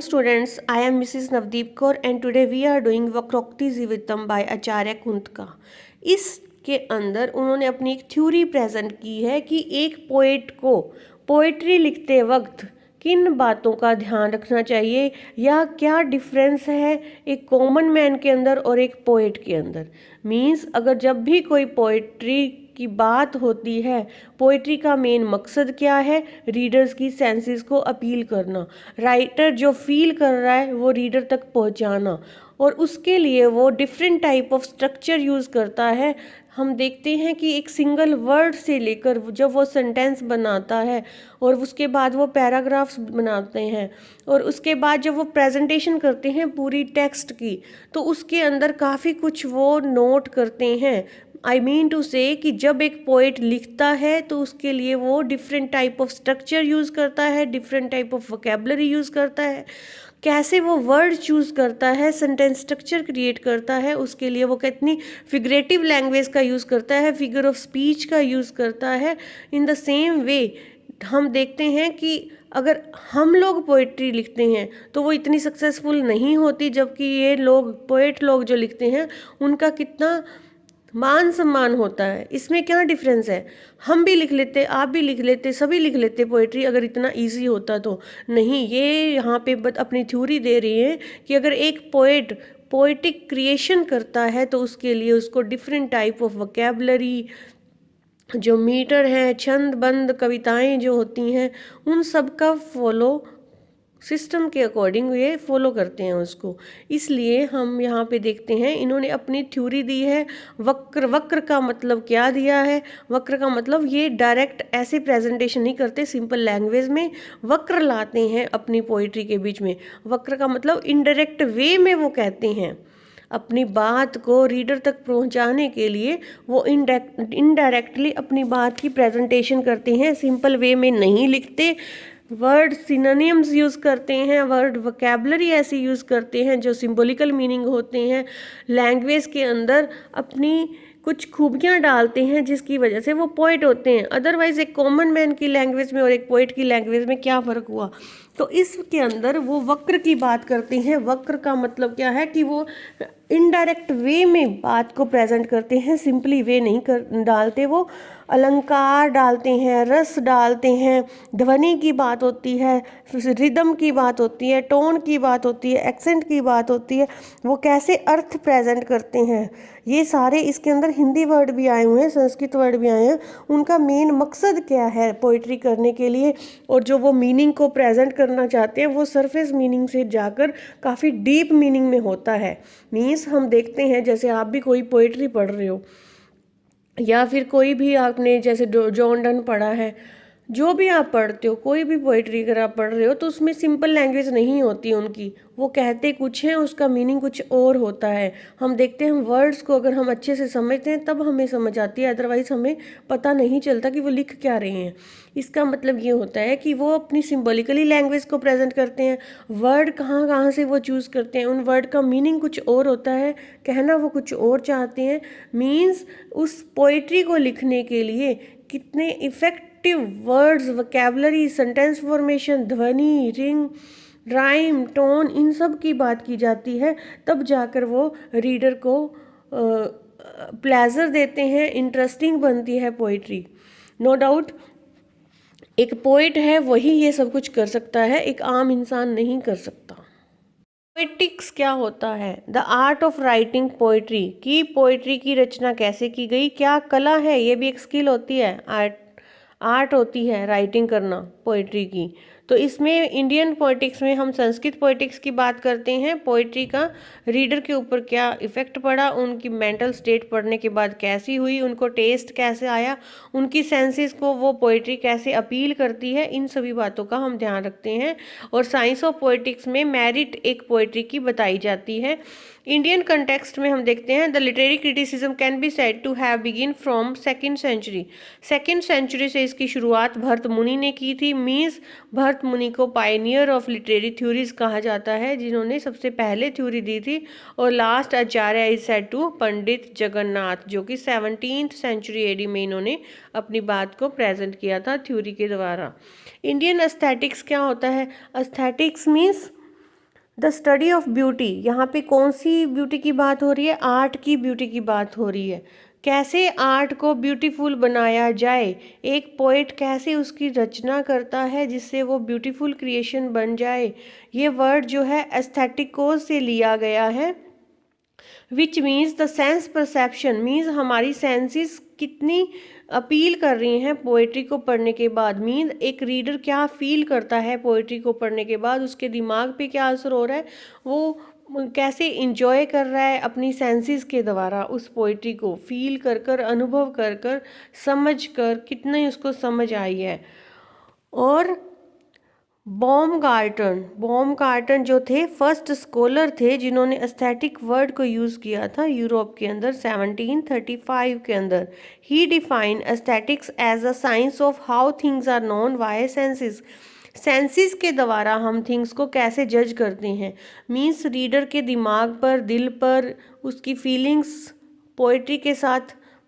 students. I am Mrs. Navdeep Kaur and today we are doing वक्रोक्ति जीवितम by आचार्य कुंतका। इसके अंदर उन्होंने अपनी एक थ्योरी प्रेजेंट की है कि एक पोएट को पोएट्री लिखते वक्त किन बातों का ध्यान रखना चाहिए या क्या डिफरेंस है एक कॉमन मैन के अंदर और एक पोएट के अंदर। मीन्स अगर जब भी कोई पोएट्री की बात होती है, पोइट्री का मेन मकसद क्या है, रीडर्स की सेंसेस को अपील करना, राइटर जो फील कर रहा है वो रीडर तक पहुंचाना, और उसके लिए वो different type of structure use करता है। हम देखते हैं कि एक सिंगल वर्ड से लेकर जब वो सेंटेंस बनाता है और उसके बाद वो पैराग्राफ्स बनाते हैं और उसके बाद जब वो प्रेजेंटेशन करते हैं पूरी टेक्स्ट की, तो उसके अंदर काफ़ी कुछ वो नोट करते हैं। आई मीन टू से कि जब एक पोएट लिखता है तो उसके लिए वो different type of structure use करता है, different type of vocabulary use करता है, कैसे वो वर्ड चूज़ करता है, सेंटेंस स्ट्रक्चर क्रिएट करता है, उसके लिए वो कितनी फिगरेटिव लैंग्वेज का यूज़ करता है, फिगर ऑफ स्पीच का यूज़ करता है। इन द सेम वे हम देखते हैं कि अगर हम लोग पोइट्री लिखते हैं तो वो इतनी सक्सेसफुल नहीं होती, जबकि ये लोग पोएट लोग जो लिखते हैं उनका कितना मान सम्मान होता है। इसमें क्या डिफरेंस है? हम भी लिख लेते, आप भी लिख लेते, सभी लिख लेते पोएट्री अगर इतना इजी होता तो। नहीं, ये यहाँ पे अपनी थ्योरी दे रही है कि अगर एक पोएट पोएटिक क्रिएशन करता है तो उसके लिए उसको डिफरेंट टाइप ऑफ वोकेबलरी, जो मीटर है, छंद बंद कविताएं जो होती हैं, उन सब का फॉलो सिस्टम के अकॉर्डिंग ये फॉलो करते हैं उसको। इसलिए हम यहाँ पे देखते हैं इन्होंने अपनी थ्योरी दी है। वक्र, वक्र का मतलब क्या दिया है? वक्र का मतलब ये डायरेक्ट ऐसे प्रेजेंटेशन नहीं करते, सिंपल लैंग्वेज में वक्र लाते हैं अपनी पोइट्री के बीच में। वक्र का मतलब इनडायरेक्ट वे में वो कहते हैं अपनी बात को रीडर तक पहुंचाने के लिए, वो इनडायरेक्टली अपनी बात की प्रेजेंटेशन करते हैं, सिंपल वे में नहीं लिखते। वर्ड सिनोनिम्स यूज़ करते हैं, वर्ड वोकेबलरी ऐसी यूज़ करते हैं जो सिंबॉलिकल मीनिंग होते हैं, लैंग्वेज के अंदर अपनी कुछ खूबियाँ डालते हैं जिसकी वजह से वो पोइट होते हैं। अदरवाइज एक कॉमन मैन की लैंग्वेज में और एक पोइट की लैंग्वेज में क्या फ़र्क हुआ? तो इसके अंदर वो वक्र की बात करते हैं। वक्र का मतलब क्या है कि वो इनडायरेक्ट वे में बात को प्रेजेंट करते हैं, सिंपली वे नहीं डालते, वो अलंकार डालते हैं, रस डालते हैं, ध्वनि की बात होती है, रिदम की बात होती है, टोन की बात होती है, एक्सेंट की बात होती है, वो कैसे अर्थ प्रेजेंट करते हैं। ये सारे इसके अंदर हिंदी वर्ड भी आए हुए हैं, संस्कृत वर्ड भी आए हैं। उनका मेन मकसद क्या है पोइट्री करने के लिए, और जो वो मीनिंग को प्रेजेंट करना चाहते हैं वो सरफेस मीनिंग से जाकर काफ़ी डीप मीनिंग में होता है। मीन्स हम देखते हैं जैसे आप भी कोई पोइट्री पढ़ रहे हो या फिर कोई भी आपने जैसे जॉन डन पढ़ा है, जो भी आप पढ़ते हो, कोई भी पोइट्री अगर आप पढ़ रहे हो तो उसमें सिंपल लैंग्वेज नहीं होती उनकी, वो कहते कुछ हैं, उसका मीनिंग कुछ और होता है। हम देखते हैं वर्ड्स को अगर हम अच्छे से समझते हैं तब हमें समझ आती है, अदरवाइज हमें पता नहीं चलता कि वो लिख क्या रहे हैं। इसका मतलब ये होता है कि वो अपनी सिंबॉलिकली लैंग्वेज को प्रेजेंट करते हैं, वर्ड कहाँ कहाँ से वो चूज़ करते हैं, उन वर्ड का मीनिंग कुछ और होता है, कहना वो कुछ और चाहते हैं। मीन्स उस पोइट्री को लिखने के लिए कितने effective words, vocabulary, sentence formation, ध्वनि, रिंग, राइम, टोन, इन सब की बात की जाती है, तब जाकर वो रीडर को प्लेजर देते हैं, इंटरेस्टिंग बनती है पोइट्री। नो डाउट एक पोइट है वही ये सब कुछ कर सकता है, एक आम इंसान नहीं कर सकता। पोएटिक्स क्या होता है? The art of writing poetry, कि पोइट्री की रचना कैसे की गई, क्या कला है, ये भी एक स्किल होती है, आर्ट होती है राइटिंग करना पोइट्री की। तो इसमें इंडियन पोइटिक्स में हम संस्कृत पोइटिक्स की बात करते हैं, पोइट्री का रीडर के ऊपर क्या इफेक्ट पड़ा, उनकी मेंटल स्टेट पढ़ने के बाद कैसी हुई, उनको टेस्ट कैसे आया, उनकी सेंसेस को वो पोइट्री कैसे अपील करती है, इन सभी बातों का हम ध्यान रखते हैं। और साइंस ऑफ पोइटिक्स में मेरिट एक पोइट्री की बताई जाती है। इंडियन कंटेक्स्ट में हम देखते हैं the literary criticism can be said to have begin from second century. Second century से इसकी शुरुआत भरत मुनि ने की थी। मीन्स भरत मुनि को पायनियर ऑफ लिटरेरी थ्योरीज कहा जाता है, जिन्होंने सबसे पहले थ्योरी दी थी। और last Acharya is said to Pandit Jagannath, जो कि 17th सेंचुरी एडी में इन्होंने अपनी बात को प्रेजेंट किया था थ्योरी के द्वारा। इंडियन एस्थेटिक्स क्या होता है? Aesthetics means the study of beauty, यहाँ पे कौन सी ब्यूटी की बात हो रही है? आर्ट की ब्यूटी की बात हो रही है। कैसे आर्ट को ब्यूटीफुल बनाया जाए, एक पोइट कैसे उसकी रचना करता है जिससे वो ब्यूटीफुल क्रिएशन बन जाए। ये वर्ड जो है एस्थेटिकोस से लिया गया है, which means the sense perception, means हमारी सेंसेस कितनी अपील कर रही हैं पोइट्री को पढ़ने के बाद। मीन एक रीडर क्या फील करता है पोइट्री को पढ़ने के बाद, उसके दिमाग पे क्या असर हो रहा है, वो कैसे इंजॉय कर रहा है अपनी सेंसेस के द्वारा उस पोइट्री को फील कर कर, अनुभव कर कर, समझ कर, कितनी उसको समझ आई है। और बॉमगार्टन जो थे फर्स्ट स्कॉलर थे जिन्होंने एस्थेटिक वर्ड को यूज़ किया था यूरोप के अंदर 1735 के अंदर। He define aesthetics as a science of how things are known by senses, senses के द्वारा हम थिंग्स को कैसे जज करते हैं। मीन्स रीडर के दिमाग पर, दिल पर, उसकी फीलिंग्स पोइट्री के साथ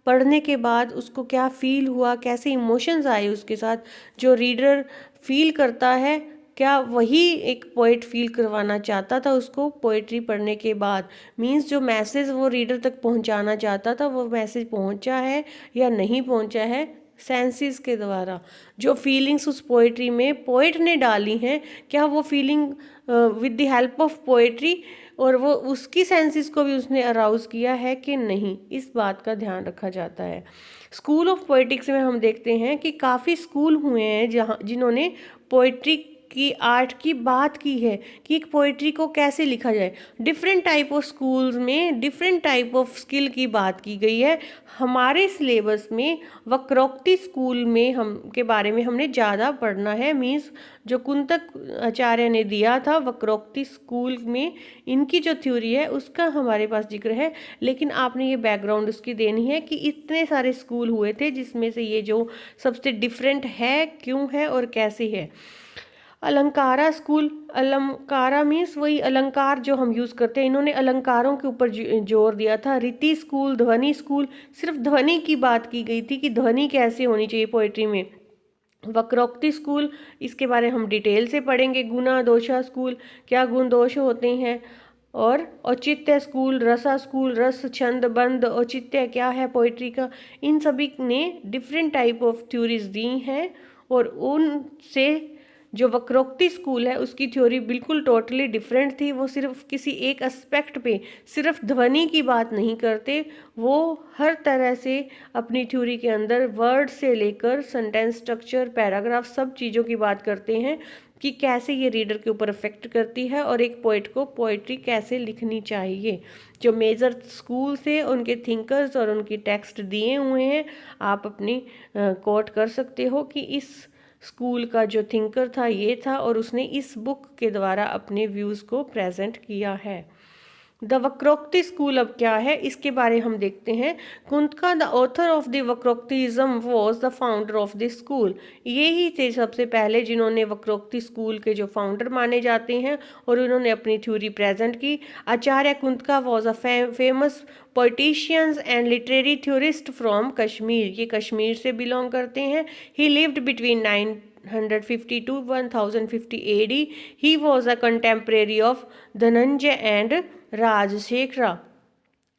पढ़ने के बाद उसको क्या फील हुआ, कैसे इमोशंस आए उसके साथ, जो रीडर फील करता है क्या वही एक पोइट फील करवाना चाहता था उसको पोइट्री पढ़ने के बाद। मीन्स जो मैसेज वो रीडर तक पहुंचाना चाहता था वो मैसेज पहुंचा है या नहीं पहुंचा है, सेंसेस के द्वारा। जो फीलिंग्स उस पोइट्री में पोइट ने डाली हैं, क्या वो feeling with the help of poetry और वो उसकी सेंसेस को भी उसने अराउज किया है कि नहीं, इस बात का ध्यान रखा जाता है। स्कूल ऑफ पोइटिक्स में हम देखते हैं कि काफ़ी स्कूल हुए हैं जहाँ जिन्होंने पोइट्री की आर्ट की बात की है कि एक पोइट्री को कैसे लिखा जाए। डिफरेंट टाइप ऑफ स्कूल्स में डिफरेंट टाइप ऑफ स्किल की बात की गई है। हमारे सिलेबस में वक्रोक्ति स्कूल में हम के बारे में हमने ज़्यादा पढ़ना है। मीन्स जो कुंतक आचार्य ने दिया था वक्रोक्ति स्कूल में, इनकी जो थ्योरी है उसका हमारे पास जिक्र है। लेकिन आपने ये बैकग्राउंड उसकी देनी है कि इतने सारे स्कूल हुए थे जिसमें से ये जो सबसे डिफरेंट है, क्यों है और कैसे है। अलंकारा स्कूल, अलंकारा मीन्स वही अलंकार जो हम यूज़ करते हैं, इन्होंने अलंकारों के ऊपर जोर दिया था। रीति स्कूल, ध्वनि स्कूल, सिर्फ ध्वनि की बात की गई थी कि ध्वनि कैसे होनी चाहिए पोइट्री में। वक्रोक्ति स्कूल, इसके बारे में हम डिटेल से पढ़ेंगे। गुना दोषा स्कूल, क्या गुण दोष होते हैं। और औचित्य स्कूल, रसा स्कूल, रस छंद बंद, औचित्य क्या है पोइट्री का। इन सभी ने डिफरेंट टाइप ऑफ थ्योरीज दी हैं और उनसे जो वक्रोक्ति स्कूल है उसकी थ्योरी बिल्कुल टोटली डिफरेंट थी। वो सिर्फ किसी एक एस्पेक्ट पे सिर्फ ध्वनि की बात नहीं करते, वो हर तरह से अपनी थ्योरी के अंदर वर्ड से लेकर सेंटेंस स्ट्रक्चर, पैराग्राफ, सब चीज़ों की बात करते हैं कि कैसे ये रीडर के ऊपर अफेक्ट करती है और एक पोइट को पोइट्री कैसे लिखनी चाहिए। जो मेजर स्कूल से उनके थिंकर्स और उनकी टेक्स्ट दिए हुए हैं, आप अपनी कोट कर सकते हो कि इस स्कूल का जो थिंकर था ये था और उसने इस बुक के द्वारा अपने व्यूज़ को प्रेजेंट किया है। द वक्रोक्ति स्कूल अब क्या है इसके बारे हम देखते हैं। Kuntaka the author of the वक्रोक्तिज्म was the founder of the school, ये ही थे सबसे पहले जिन्होंने वक्रोक्ति स्कूल के जो फाउंडर माने जाते हैं और उन्होंने अपनी थ्योरी प्रेजेंट की। Acharya Kuntaka was a famous politicians and literary theorist from Kashmir, ये कश्मीर से बिलोंग करते हैं। He lived between 950 to 1050 AD. He was a contemporary of Dhananjaya and Rajashekhara.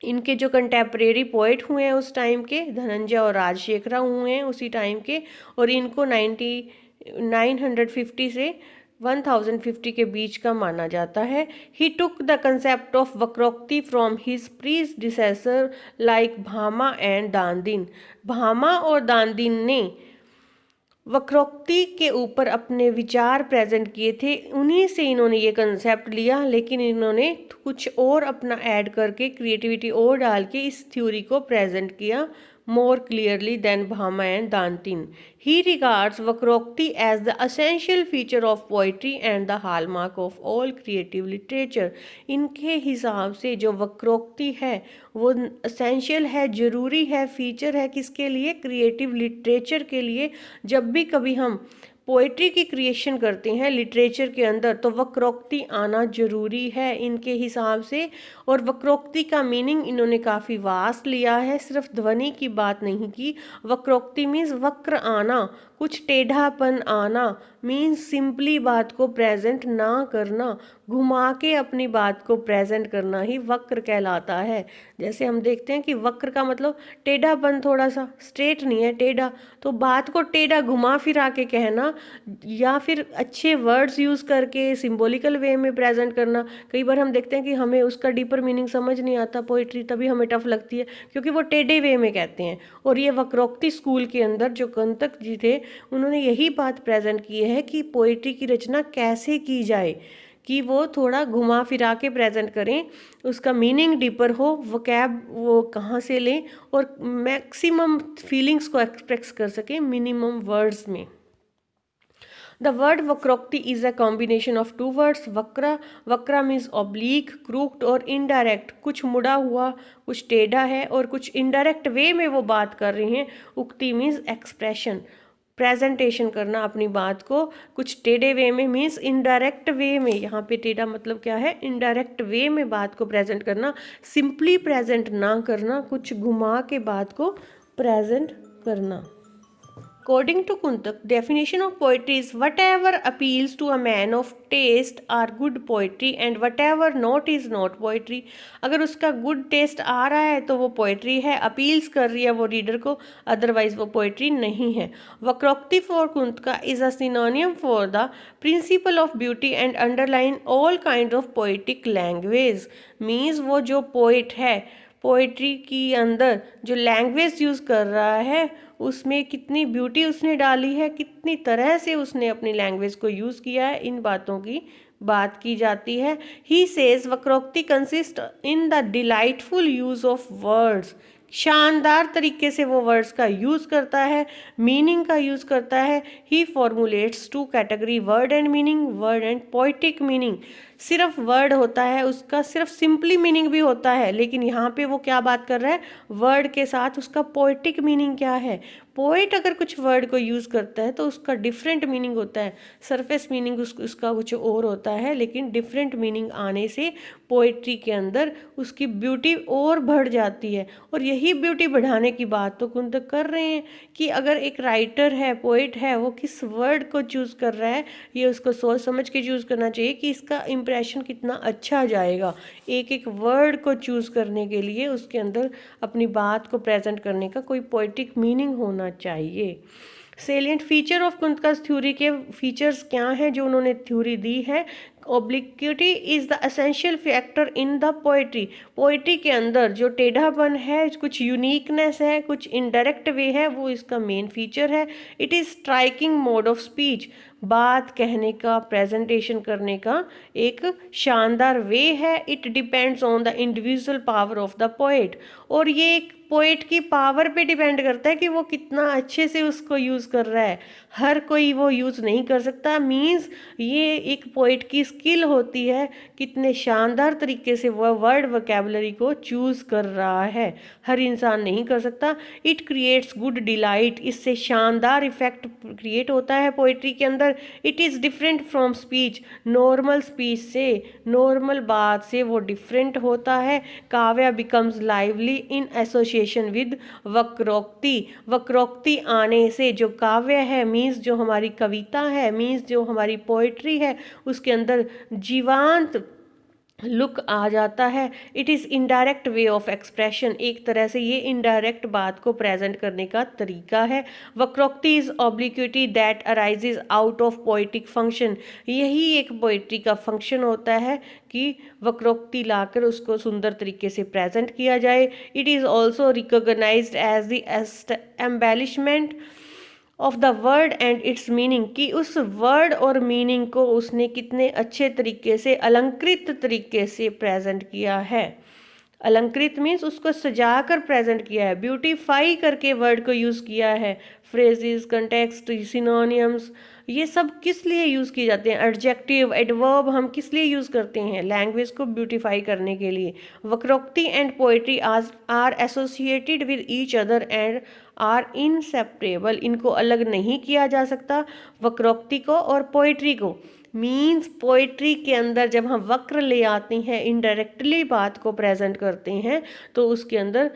इनके जो कंटेम्प्रेरी पोइट हुए हैं उस टाइम के, धनंजय और राजशेखरा हुए हैं उसी टाइम के, और इनको 950 से 1050 के बीच का माना जाता है। He took the concept of Vakrokti from his predecessor like Bhamaha and Dandin, Bhamaha और दांदिन ने वक्रोक्ति के ऊपर अपने विचार प्रेजेंट किए थे, उन्हीं से इन्होंने ये कंसेप्ट लिया, लेकिन इन्होंने कुछ और अपना ऐड करके क्रिएटिविटी और डाल के इस थ्योरी को प्रेजेंट किया more clearly than Bhama and Dantin. He regards Vakrokti as the essential feature of poetry and the hallmark of all creative literature. इनके हिसाब से जो वक्रोक्ति है वो essential है, ज़रूरी है, फीचर है किसके लिए, क्रिएटिव लिटरेचर के लिए। जब भी कभी हम पोइट्री की क्रिएशन करते हैं लिटरेचर के अंदर तो वक्रोक्ति आना जरूरी है इनके हिसाब से। और वक्रोक्ति का मीनिंग इन्होंने काफ़ी वास्ट लिया है, सिर्फ ध्वनि की बात नहीं की। वक्रोक्ति मीन्स वक्र आना, कुछ टेढ़ापन आना, मीन्स सिंपली बात को प्रेजेंट ना करना, घुमा के अपनी बात को प्रेजेंट करना ही वक्र कहलाता है। जैसे हम देखते हैं कि वक्र का मतलब टेढ़ापन, थोड़ा सा स्ट्रेट नहीं है, टेढ़ा। तो बात को टेढ़ा घुमा फिरा के कहना या फिर अच्छे वर्ड्स यूज़ करके सिंबॉलिकल वे में प्रेजेंट करना। कई बार हम देखते हैं कि हमें उसका डीपर मीनिंग समझ नहीं आता पोइट्री, तभी हमें टफ लगती है क्योंकि वो टेढ़े वे में कहते हैं। और ये वक्रोक्ति स्कूल के अंदर जो कुंतक जी थे उन्होंने यही बात प्रेजेंट की है कि पोइट्री की रचना कैसे की जाए, कि वो थोड़ा घुमा फिरा के प्रेजेंट करें, उसका मीनिंग डीपर हो, वोकैब वो कहाँ से लें और मैक्सिमम फीलिंग्स को एक्सप्रेस कर सकें मिनिमम वर्ड्स में। The word vakrokti is a combination of two words. वक्रा means oblique, crooked और indirect। कुछ मुड़ा हुआ, कुछ टेढ़ा है और कुछ indirect वे में वो बात कर रहे हैं। उक्ति means expression, प्रेजेंटेशन करना अपनी बात को कुछ टेढ़े वे में, मीन्स इनडायरेक्ट वे में। यहाँ पे टेढ़ा मतलब क्या है, इनडायरेक्ट वे में बात को प्रेजेंट करना, सिंपली प्रेजेंट ना करना, कुछ घुमा के बात को प्रेजेंट करना। According to Kuntak, definition of poetry is whatever appeals to a man of taste are good poetry and whatever not is not poetry। अगर उसका good taste आ रहा है तो वो poetry है, appeals कर रही है वो reader को, otherwise वो poetry नहीं है। वक्रोक्ति for Kuntka is a synonym for the principle of beauty and underline all kind of poetic language। means वो जो poet है, पोइट्री की अंदर जो लैंग्वेज यूज़ कर रहा है उसमें कितनी ब्यूटी उसने डाली है, कितनी तरह से उसने अपनी लैंग्वेज को यूज़ किया है, इन बातों की बात की जाती है। He says Vakrokti consist in the delightful use of words. शानदार तरीके से वो वर्ड्स का यूज़ करता है, मीनिंग का यूज़ करता है। He formulates two category word and meaning, word and poetic meaning. सिर्फ वर्ड होता है उसका, सिर्फ सिंपली मीनिंग भी होता है, लेकिन यहाँ पे वो क्या बात कर रहा है, वर्ड के साथ उसका पोइटिक मीनिंग क्या है। पोइट अगर कुछ वर्ड को यूज़ करता है तो उसका डिफरेंट मीनिंग होता है, सरफेस मीनिंग उसका कुछ और होता है, लेकिन डिफरेंट मीनिंग आने से पोइट्री के अंदर उसकी ब्यूटी और बढ़ जाती है। और यही ब्यूटी बढ़ाने की बात तो कुंतक कर रहे हैं कि अगर एक राइटर है, पोइट है, वो किस वर्ड को चूज़ कर रहा है, ये उसको सोच समझ के चूज़ करना चाहिए कि इसका इम्प्रेशन कितना अच्छा जाएगा। एक एक वर्ड को चूज़ करने के लिए उसके अंदर अपनी बात को प्रेजेंट करने का कोई पोइटिक मीनिंग होना चाहिए। Salient feature of Kuntaka's theory के फीचर्स क्या हैं जो उन्होंने थ्योरी दी है। Obliquity is the essential factor in the poetry. Poetry के अंदर जो टेढ़ापन है, कुछ यूनिकनेस है, कुछ इनडायरेक्ट वे है, वो इसका मेन फीचर है। It is striking mode of speech, बात कहने का, प्रेजेंटेशन करने का एक शानदार वे है। It depends on the individual power of the poet, और ये एक पोइट की पावर पे डिपेंड करता है कि वो कितना अच्छे से उसको यूज़ कर रहा है। हर कोई वो यूज़ नहीं कर सकता, मीन्स ये एक पोइट की स्किल होती है, कितने शानदार तरीके से वह वर्ड वोकैबुलरी को चूज़ कर रहा है, हर इंसान नहीं कर सकता। इट क्रिएट्स गुड डिलाइट, इससे शानदार इफेक्ट क्रिएट होता है पोइट्री के अंदर। It is different from speech, normal speech से, नॉर्मल बात से वो डिफरेंट होता है। Kavya becomes lively in association with vakrokti. वक्रोक्ति आने से जो काव्य है, मीन्स जो हमारी कविता है, मीन्स जो हमारी पोइट्री है, उसके अंदर जीवांत लुक आ जाता है। It is indirect way of expression, एक तरह से ये इनडायरेक्ट बात को प्रेजेंट करने का तरीका है। Vakrokti is obliquity that arises out of poetic function, यही एक पोइट्री का फंक्शन होता है कि वक्रोक्ति लाकर उसको सुंदर तरीके से प्रेजेंट किया जाए। It is also recognized as the embellishment of the word and its meaning, कि उस वर्ड और मीनिंग को उसने कितने अच्छे तरीके से, अलंकृत तरीके से प्रेजेंट किया है। अलंकृत मीन्स उसको सजा कर प्रेजेंट किया है, ब्यूटीफाई करके वर्ड को यूज़ किया है। फ्रेजेस, कंटेक्स्ट, सिनोनियम्स, ये सब किस लिए यूज़ किए जाते हैं। एडजेक्टिव, एडवर्ब हम किस लिए यूज़ करते हैं, लैंग्वेज को ब्यूटीफाई करने के लिए। Vakrokti and poetry are associated with each other and are inseparable, इनको अलग नहीं किया जा सकता, वक्रोक्ति को और पोइट्री को। मीन्स पोइट्री के अंदर जब हम वक्र ले आते हैं, इनडायरेक्टली बात को प्रेजेंट करते हैं, तो उसके अंदर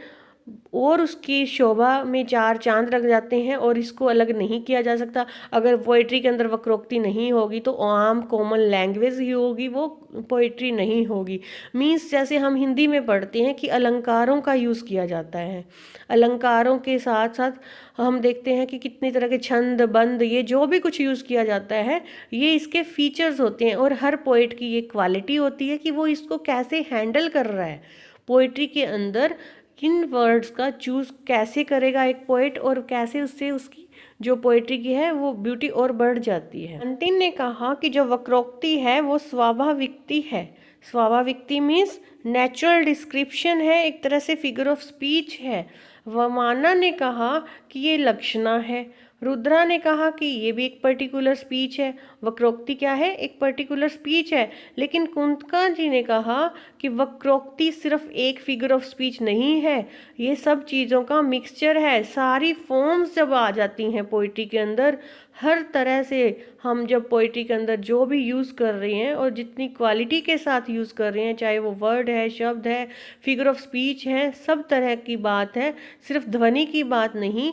और उसकी शोभा में चार चांद लग जाते हैं और इसको अलग नहीं किया जा सकता। अगर पोइट्री के अंदर वक्रोक्ति नहीं होगी तो आम कॉमन लैंग्वेज ही होगी, वो पोइट्री नहीं होगी। मीन्स जैसे हम हिंदी में पढ़ते हैं कि अलंकारों का यूज़ किया जाता है, अलंकारों के साथ साथ हम देखते हैं कि कितनी तरह के छंद बंद ये जो भी कुछ यूज़ किया जाता है ये इसके फीचर्स होते हैं। और हर पोइट की ये क्वालिटी होती है कि वो इसको कैसे हैंडल कर रहा है, पोइट्री के अंदर किन वर्ड्स का चूज़ कैसे करेगा एक पोइट, और कैसे उससे उसकी जो पोइट्री की है वो ब्यूटी और बढ़ जाती है। अंटिन ने कहा कि जो वक्रोक्ति है वो स्वाभाविकती है। स्वाभाविकती मीन्स नेचुरल डिस्क्रिप्शन है, एक तरह से फिगर ऑफ स्पीच है। वमाना ने कहा कि ये लक्षणा है। रुद्रा ने कहा कि ये भी एक पर्टिकुलर स्पीच है। वक्रोक्ति क्या है? एक पर्टिकुलर स्पीच है। लेकिन कुंतका जी ने कहा कि वक्रोक्ति सिर्फ एक फिगर ऑफ स्पीच नहीं है, ये सब चीज़ों का मिक्सचर है। सारी फॉर्म्स जब आ जाती हैं पोइट्री के अंदर, हर तरह से हम जब पोइट्री के अंदर जो भी यूज़ कर रहे हैं और जितनी क्वालिटी के साथ यूज़ कर रहे हैं, चाहे वो वर्ड है, शब्द है, फिगर ऑफ स्पीच है, सब तरह की बात है, सिर्फ ध्वनि की बात नहीं।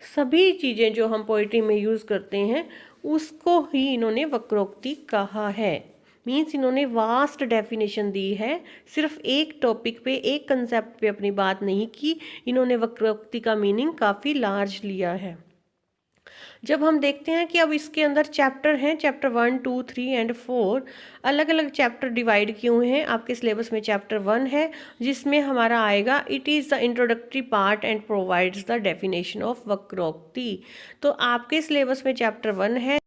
सभी चीज़ें जो हम पोइट्री में यूज़ करते हैं उसको ही इन्होंने वक्रोक्ति कहा है। मीन्स इन्होंने वास्ट डेफिनेशन दी है, सिर्फ एक टॉपिक पे, एक कंसेप्ट पे अपनी बात नहीं की। इन्होंने वक्रोक्ति का मीनिंग काफ़ी लार्ज लिया है। जब हम देखते हैं कि अब इसके अंदर चैप्टर हैं, चैप्टर 1, 2, 3 एंड 4 अलग अलग चैप्टर डिवाइड किए हुए हैं। आपके सिलेबस में चैप्टर 1 है जिसमें हमारा आएगा it is the introductory part and provides the definition of vakrokti. तो आपके सिलेबस में चैप्टर 1 है।